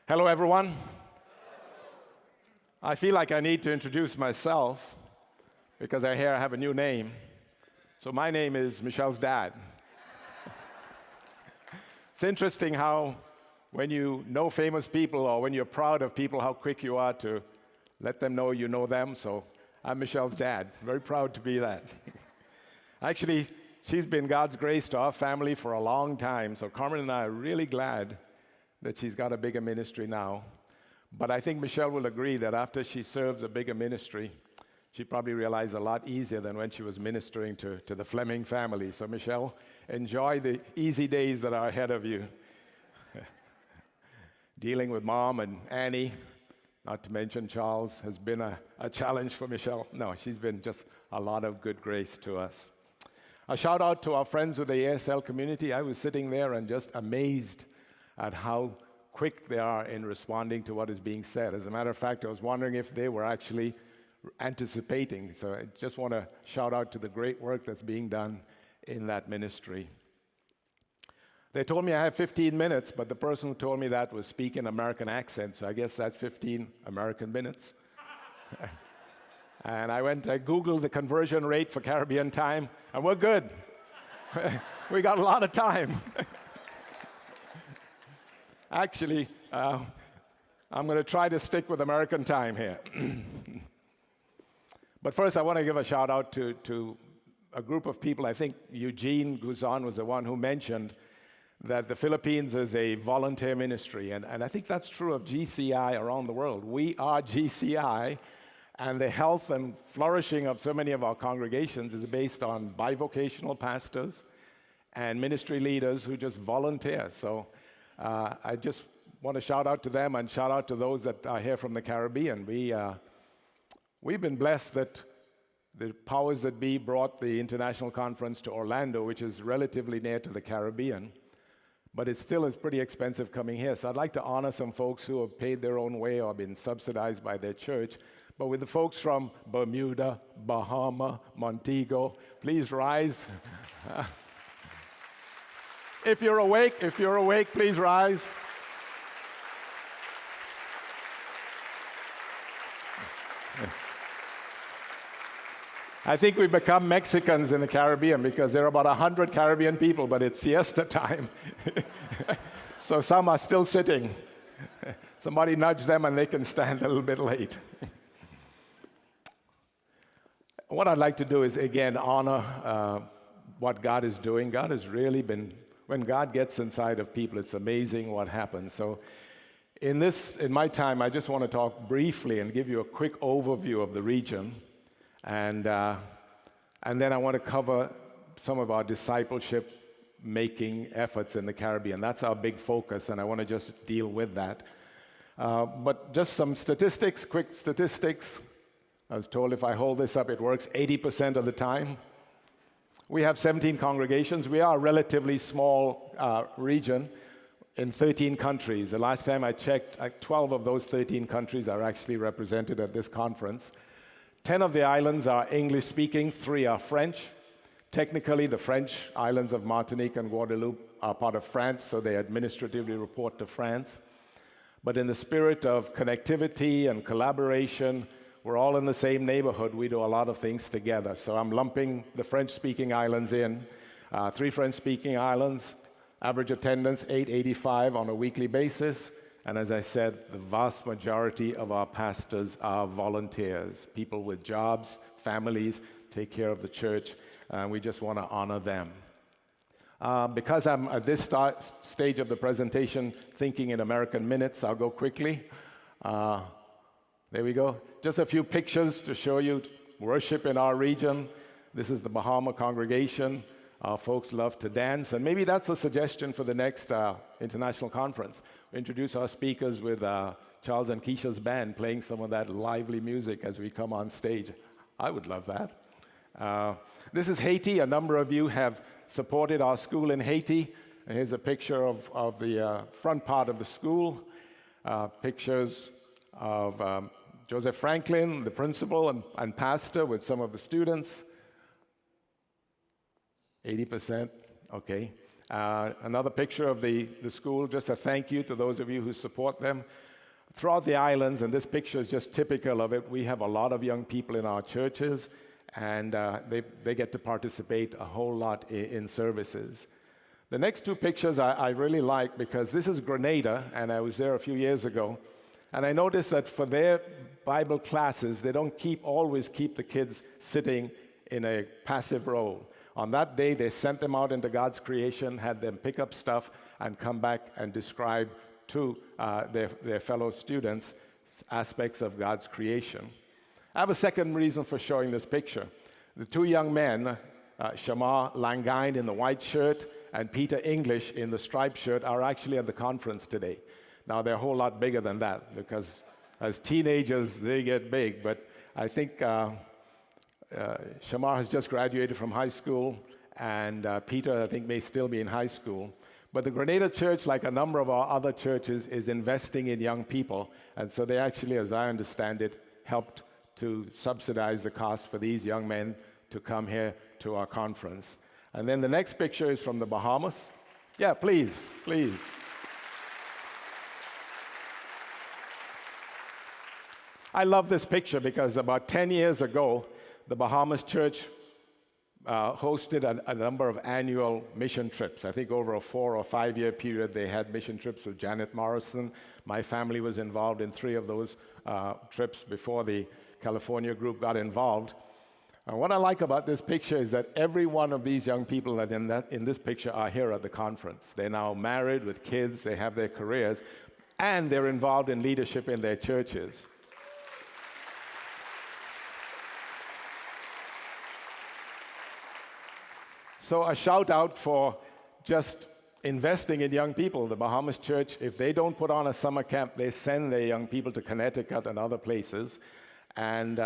Hello, everyone. I feel like I need to introduce myself because I hear I have a new name. So my name is Michelle's dad. It's interesting how when you know famous people or when you're proud of people, how quick you are to let them know you know them. So I'm Michelle's dad. Very proud to be that. Actually, she's been God's grace to our family for a long time. So Carmen and I are really glad that she's got a bigger ministry now. But I think Michelle will agree that after she serves a bigger ministry, she probably realized a lot easier than when she was ministering to the Fleming family. So Michelle, enjoy the easy days that are ahead of you. Dealing with Mom and Annie, not to mention Charles, has been a challenge for Michelle. No, she's been just a lot of good grace to us. A shout out to our friends with the ASL community. I was sitting there and just amazed at how quick they are in responding to what is being said. As a matter of fact, I was wondering if they were actually anticipating. So I just want to shout out to the great work that's being done in that ministry. They told me I have 15 minutes, but the person who told me that was speaking American accent, so I guess that's 15 American minutes. And I Googled the conversion rate for Caribbean time, and we're good. We got a lot of time. Actually, I'm going to try to stick with American time here. But first, I want to give a shout out to a group of people. I think Eugene Guzon was the one who mentioned that the Philippines is a volunteer ministry. And I think that's true of GCI around the world. We are GCI, and the health and flourishing of so many of our congregations is based on bivocational pastors and ministry leaders who just volunteer. So I just want to shout out to them and shout out to those that are here from the Caribbean. We've been blessed that the powers that be brought the international conference to Orlando, which is relatively near to the Caribbean, but it still is pretty expensive coming here. So I'd like to honor some folks who have paid their own way or been subsidized by their church. But with the folks from Bermuda, Bahama, Montego, please rise. If you're awake, please rise. I think we become Mexicans in the Caribbean because there are about 100 Caribbean people, but it's siesta time. So some are still sitting. Somebody nudge them and they can stand a little bit late. What I'd like to do is, again, honor what God is doing. God has really been, when God gets inside of people, it's amazing what happens. So in my time, I just want to talk briefly and give you a quick overview of the region. And then I want to cover some of our discipleship-making efforts in the Caribbean. That's our big focus, and I want to just deal with that. But just some statistics, quick statistics. I was told if I hold this up, it works 80% of the time. We have 17 congregations. We are a relatively small region in 13 countries. The last time I checked, 12 of those 13 countries are actually represented at this conference. 10 of the islands are English-speaking, 3 are French. Technically, the French islands of Martinique and Guadeloupe are part of France, so they administratively report to France. But in the spirit of connectivity and collaboration, we're all in the same neighborhood. We do a lot of things together. So I'm lumping the French-speaking islands in. 3 French-speaking islands, average attendance 885 on a weekly basis. And as I said, the vast majority of our pastors are volunteers, people with jobs, families, take care of the church, and we just want to honor them. Because I'm at this stage of the presentation thinking in American minutes, I'll go quickly. There we go. Just a few pictures to show you worship in our region. This is the Bahama congregation. Our folks love to dance, and maybe that's a suggestion for the next international conference. We introduce our speakers with Charles and Keisha's band playing some of that lively music as we come on stage. I would love that. This is Haiti. A number of you have supported our school in Haiti. And here's a picture of the front part of the school. Pictures of Joseph Franklin, the principal and pastor, with some of the students. 80%, okay. Another picture of the school, just a thank you to those of you who support them. Throughout the islands, and this picture is just typical of it, we have a lot of young people in our churches, and they get to participate a whole lot in services. The next two pictures I really like because this is Grenada, and I was there a few years ago, and I noticed that for their Bible classes, they don't always keep the kids sitting in a passive role. On that day, they sent them out into God's creation, had them pick up stuff, and come back and describe to their fellow students aspects of God's creation. I have a second reason for showing this picture. The two young men, Shamar Langine in the white shirt and Peter English in the striped shirt, are actually at the conference today. Now, they're a whole lot bigger than that because as teenagers, they get big, but I think Shamar has just graduated from high school, and Peter, I think, may still be in high school. But the Grenada Church, like a number of our other churches, is investing in young people. And so they actually, as I understand it, helped to subsidize the cost for these young men to come here to our conference. And then the next picture is from the Bahamas. Yeah, please, please. I love this picture because about 10 years ago, the Bahamas Church hosted a number of annual mission trips. I think over a 4 or 5 year period, they had mission trips with Janet Morrison. My family was involved in 3 of those trips before the California group got involved. And what I like about this picture is that every one of these young people that in this picture are here at the conference. They're now married with kids, they have their careers, and they're involved in leadership in their churches. So a shout out for just investing in young people. The Bahamas Church, if they don't put on a summer camp, they send their young people to Connecticut and other places, and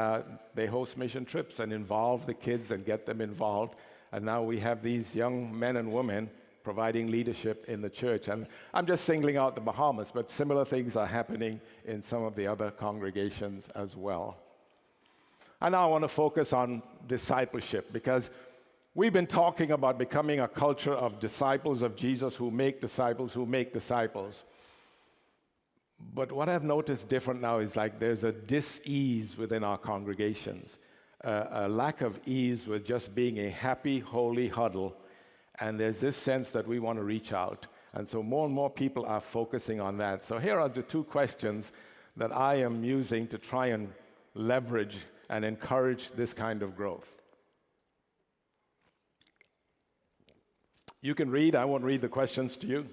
they host mission trips and involve the kids and get them involved. And now we have these young men and women providing leadership in the church. And I'm just singling out the Bahamas, but similar things are happening in some of the other congregations as well. And now I want to focus on discipleship, because we've been talking about becoming a culture of disciples of Jesus who make disciples who make disciples. But what I've noticed different now is like there's a dis-ease within our congregations, a lack of ease with just being a happy, holy huddle. And there's this sense that we want to reach out. And so more and more people are focusing on that. So here are the 2 questions that I am using to try and leverage and encourage this kind of growth. You can read, I won't read the questions to you,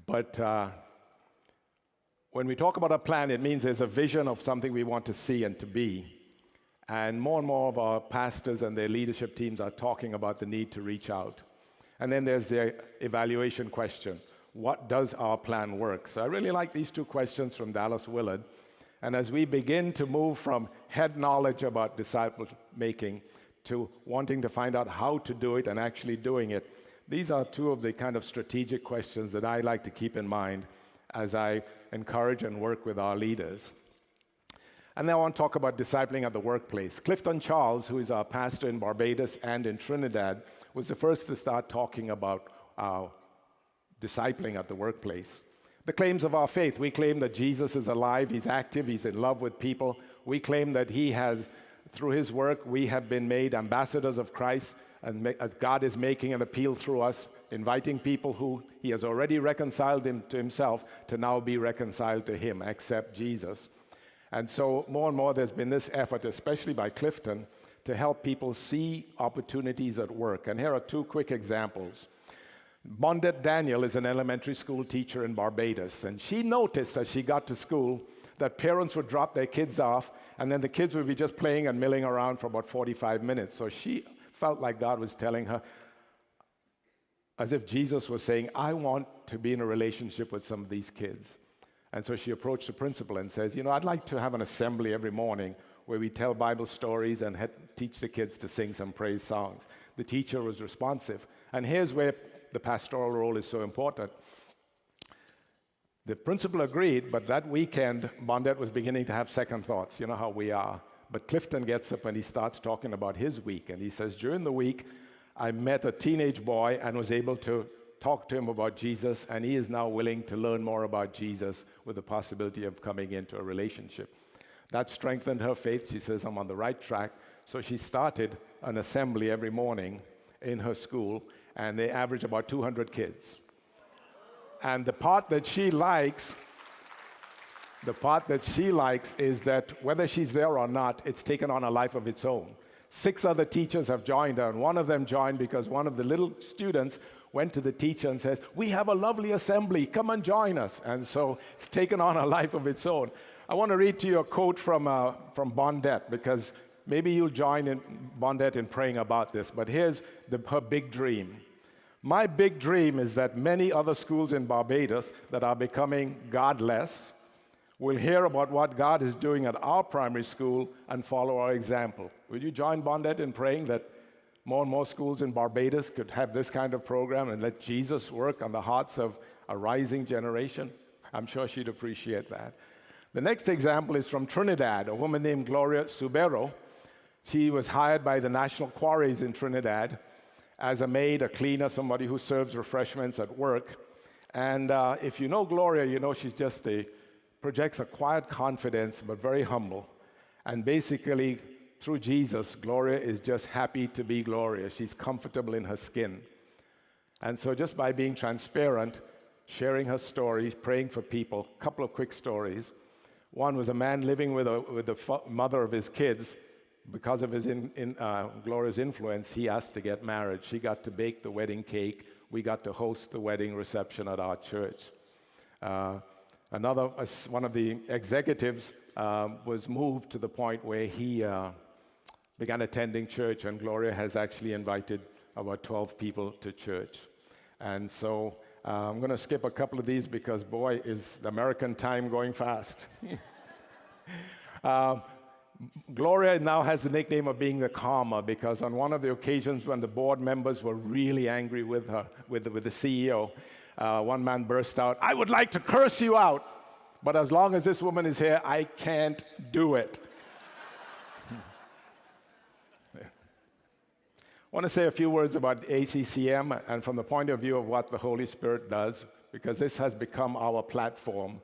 but when we talk about a plan, it means there's a vision of something we want to see and to be. And more of our pastors and their leadership teams are talking about the need to reach out. And then there's the evaluation question. What does our plan work? So I really like these 2 questions from Dallas Willard. And as we begin to move from head knowledge about disciple making to wanting to find out how to do it and actually doing it, these are 2 of the kind of strategic questions that I like to keep in mind as I encourage and work with our leaders. And now I want to talk about discipling at the workplace. Clifton Charles, who is our pastor in Barbados and in Trinidad, was the first to start talking about discipling at the workplace. The claims of our faith. We claim that Jesus is alive, he's active, he's in love with people. We claim that he has, through his work, we have been made ambassadors of Christ, and God is making an appeal through us, inviting people who he has already reconciled to himself to now be reconciled to him, accept Jesus. And so more and more there's been this effort, especially by Clifton, to help people see opportunities at work. And here are 2 quick examples. Bondet Daniel is an elementary school teacher in Barbados, and she noticed as she got to school that parents would drop their kids off, and then the kids would be just playing and milling around for about 45 minutes. So she felt like God was telling her, as if Jesus was saying, I want to be in a relationship with some of these kids. And so she approached the principal and says, I'd like to have an assembly every morning where we tell Bible stories and teach the kids to sing some praise songs. The teacher was responsive. And here's where the pastoral role is so important. The principal agreed, but that weekend, Bondet was beginning to have second thoughts. You know how we are. But Clifton gets up and he starts talking about his week. And he says, during the week, I met a teenage boy and was able to talked to him about Jesus, and he is now willing to learn more about Jesus with the possibility of coming into a relationship. That strengthened her faith. She says, I'm on the right track. So she started an assembly every morning in her school, and they average about 200 kids. And the part that she likes is that whether she's there or not, it's taken on a life of its own. 6 other teachers have joined her, and one of them joined because one of the little students went to the teacher and says, we have a lovely assembly, come and join us. And so it's taken on a life of its own. I want to read to you a quote from Bondette, because maybe you'll join in Bondette in praying about this, but here's her big dream. My big dream is that many other schools in Barbados that are becoming godless will hear about what God is doing at our primary school and follow our example. Would you join Bondette in praying that more and more schools in Barbados could have this kind of program and let Jesus work on the hearts of a rising generation? I'm sure she'd appreciate that. The next example is from Trinidad, a woman named Gloria Subero. She was hired by the National Quarries in Trinidad as a maid, a cleaner, somebody who serves refreshments at work. And if you know Gloria, you know she's just projects a quiet confidence, but very humble. And basically, through Jesus, Gloria is just happy to be Gloria. She's comfortable in her skin. And so just by being transparent, sharing her story, praying for people, a couple of quick stories. One was a man living with the mother of his kids. Because of Gloria's influence, he asked to get married. She got to bake the wedding cake. We got to host the wedding reception at our church. One of the executives was moved to the point where he began attending church, and Gloria has actually invited about 12 people to church. And so I'm going to skip a couple of these because, boy, is the American time going fast. Gloria now has the nickname of being the calmer, because on one of the occasions when the board members were really angry with her, with the CEO, one man burst out, I would like to curse you out, but as long as this woman is here, I can't do it. I want to say a few words about ACCM and from the point of view of what the Holy Spirit does, because this has become our platform.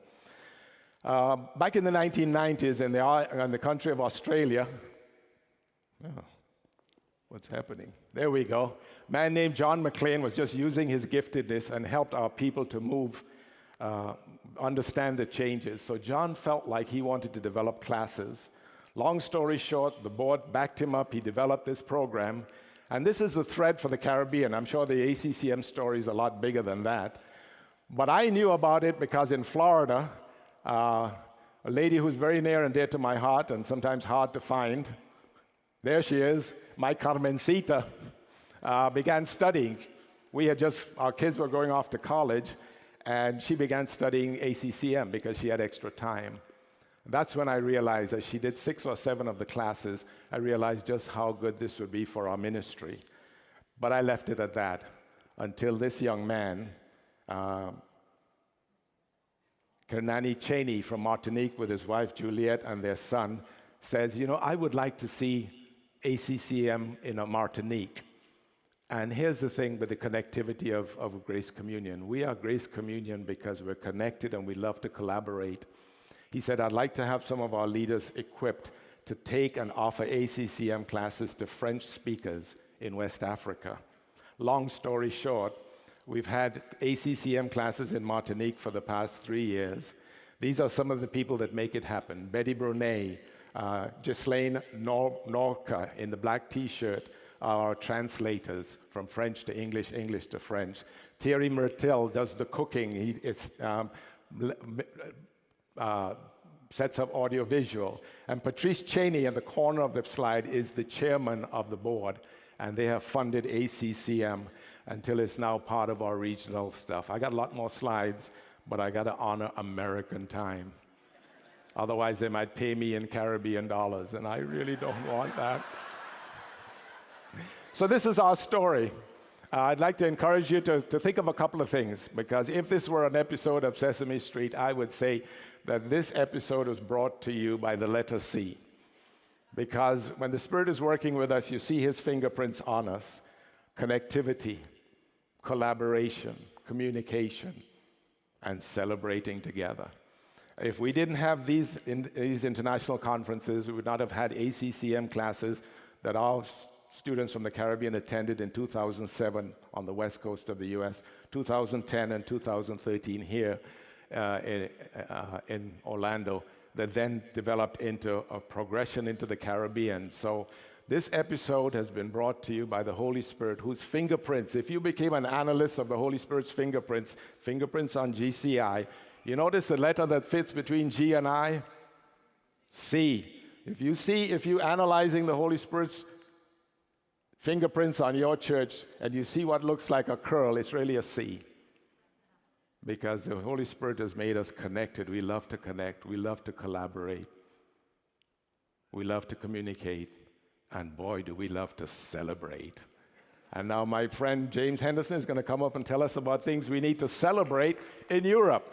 Back in the 1990s in the country of Australia, what's happening? There we go. A man named John McLean was just using his giftedness and helped our people to move, understand the changes. So John felt like he wanted to develop classes. Long story short, the board backed him up. He developed this program. And this is the thread for the Caribbean. I'm sure the ACCM story is a lot bigger than that. But I knew about it because in Florida, a lady who's very near and dear to my heart and sometimes hard to find, there she is, my Carmencita, began studying. Our kids were going off to college, and she began studying ACCM because she had extra time. That's when I realized, as she did 6 or 7 of the classes, I realized just how good this would be for our ministry. But I left it at that until this young man, Kernani Cheney from Martinique with his wife Juliet and their son, says, I would like to see ACCM in Martinique. And here's the thing with the connectivity of Grace Communion. We are Grace Communion because we're connected and we love to collaborate. He said, I'd like to have some of our leaders equipped to take and offer ACCM classes to French speakers in West Africa. Long story short, we've had ACCM classes in Martinique for the past 3 years. These are some of the people that make it happen. Betty Brunet, Ghislaine Norca in the black T-shirt are our translators from French to English, English to French. Thierry Mertel does the cooking. He sets up audiovisual. And Patrice Cheney in the corner of the slide is the chairman of the board, and they have funded ACCM until it's now part of our regional stuff. I got a lot more slides, but I got to honor American time. Otherwise, they might pay me in Caribbean dollars, and I really don't want that. So this is our story. I'd like to encourage you to think of a couple of things, because if this were an episode of Sesame Street, I would say that this episode was brought to you by the letter C. Because when the Spirit is working with us, you see His fingerprints on us. Connectivity, collaboration, communication, and celebrating together. If we didn't have these international conferences, we would not have had ACCM classes that our students from the Caribbean attended in 2007 on the west coast of the US, 2010 and 2013 here in Orlando, that then developed into a progression into the Caribbean. So this episode has been brought to you by the Holy Spirit, whose fingerprints, if you became an analyst of the Holy Spirit's fingerprints on GCI, you notice the letter that fits between G and I? C. If you analyzing the Holy Spirit's fingerprints on your church and you see what looks like a curl, it's really a C. Because the Holy Spirit has made us connected. We love to connect. We love to collaborate. We love to communicate. And boy, do we love to celebrate. And now my friend James Henderson is going to come up and tell us about things we need to celebrate in Europe.